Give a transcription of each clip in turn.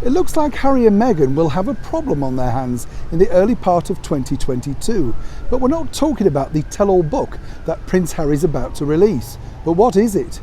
It looks like Harry and Meghan will have a problem on their hands in the early part of 2022. But we're not talking about the tell-all book that Prince Harry's about to release. But what is it?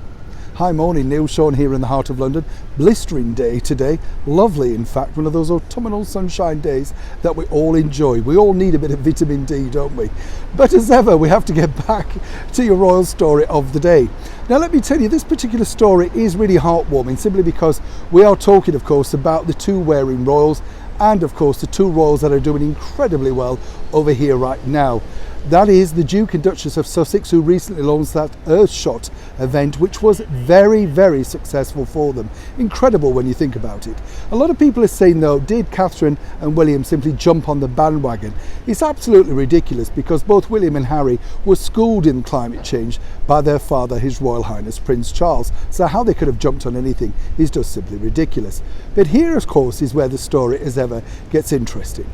Hi, morning, Neil Sean here in the heart of London. Blistering day today. Lovely, in fact, one of those autumnal sunshine days that we all enjoy. We all need a bit of vitamin D, don't we? But as ever, we have to get back to your royal story of the day. Now, let me tell you, this particular story is really heartwarming, simply because we are talking, of course, about the two wearing royals and, of course, the two royals that are doing incredibly well over here right now. That is the Duke and Duchess of Sussex, who recently launched that Earthshot event, which was very, very successful for them. Incredible when you think about it. A lot of people are saying, though, did Catherine and William simply jump on the bandwagon? It's absolutely ridiculous, because both William and Harry were schooled in climate change by their father, His Royal Highness Prince Charles. So how they could have jumped on anything is just simply ridiculous. But here, of course, is where the story as ever gets interesting.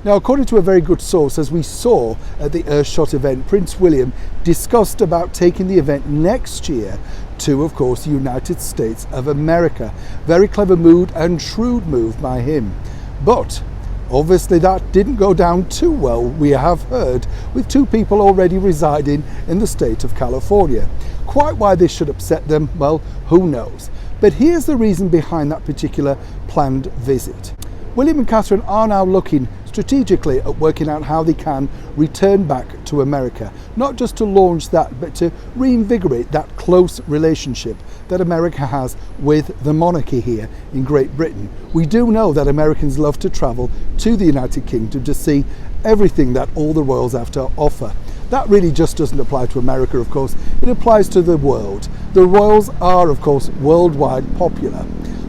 Now, according to a very good source, as we saw at the Earthshot event, Prince William discussed about taking the event next year to, of course, the United States of America. Very clever move and shrewd move by him. But obviously that didn't go down too well, we have heard, with two people already residing in the state of California. Quite why this should upset them, well, who knows? But here's the reason behind that particular planned visit. William and Catherine are now looking strategically at working out how they can return back to America, not just to launch that, but to reinvigorate that close relationship that America has with the monarchy here in Great Britain. We do know that Americans love to travel to the United Kingdom to see everything that all the royals have to offer. That really just doesn't apply to America, of course. It applies to the world. The royals are, of course, worldwide popular.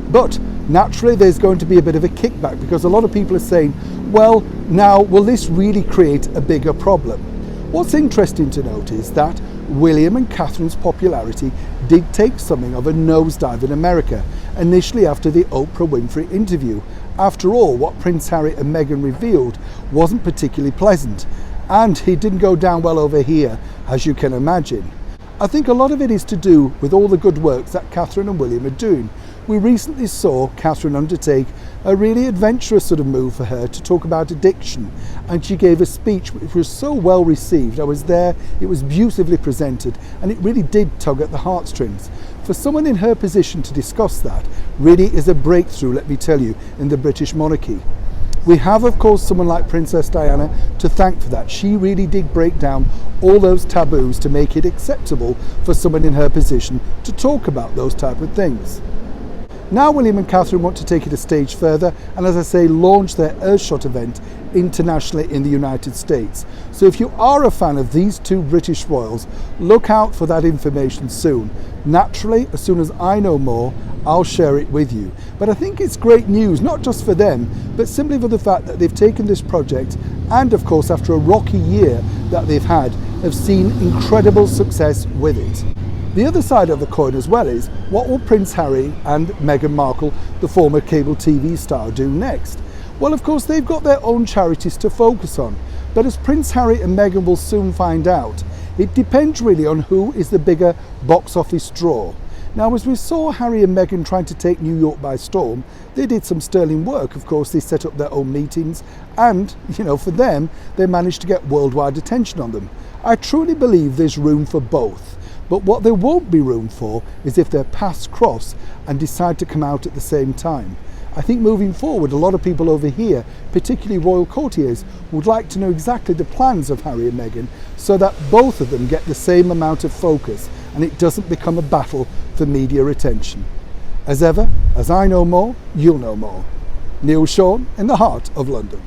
But naturally, there's going to be a bit of a kickback, because a lot of people are saying, well, now, will this really create a bigger problem? What's interesting to note is that William and Catherine's popularity did take something of a nosedive in America, initially after the Oprah Winfrey interview. After all, what Prince Harry and Meghan revealed wasn't particularly pleasant, and it didn't go down well over here, as you can imagine. I think a lot of it is to do with all the good work that Catherine and William are doing. We recently saw Catherine undertake a really adventurous sort of move for her to talk about addiction, and she gave a speech which was so well received. I was there, it was beautifully presented, and it really did tug at the heartstrings. For someone in her position to discuss that really is a breakthrough, let me tell you, in the British monarchy. We have, of course, someone like Princess Diana to thank for that. She really did break down all those taboos to make it acceptable for someone in her position to talk about those type of things. Now William and Catherine want to take it a stage further and, as I say, launch their Earthshot event internationally in the United States. So if you are a fan of these two British royals, look out for that information soon. Naturally, as soon as I know more, I'll share it with you. But I think it's great news, not just for them, but simply for the fact that they've taken this project and, of course, after a rocky year that they've had, have seen incredible success with it. The other side of the coin as well is, what will Prince Harry and Meghan Markle, the former cable TV star, do next? Well, of course, they've got their own charities to focus on. But as Prince Harry and Meghan will soon find out, it depends really on who is the bigger box office draw. Now, as we saw Harry and Meghan trying to take New York by storm, they did some sterling work. Of course, they set up their own meetings and, for them, they managed to get worldwide attention on them. I truly believe there's room for both. But what there won't be room for is if their paths cross and decide to come out at the same time. I think moving forward, a lot of people over here, particularly royal courtiers, would like to know exactly the plans of Harry and Meghan so that both of them get the same amount of focus and it doesn't become a battle for media attention. As ever, as I know more, you'll know more. Neil Sean in the heart of London.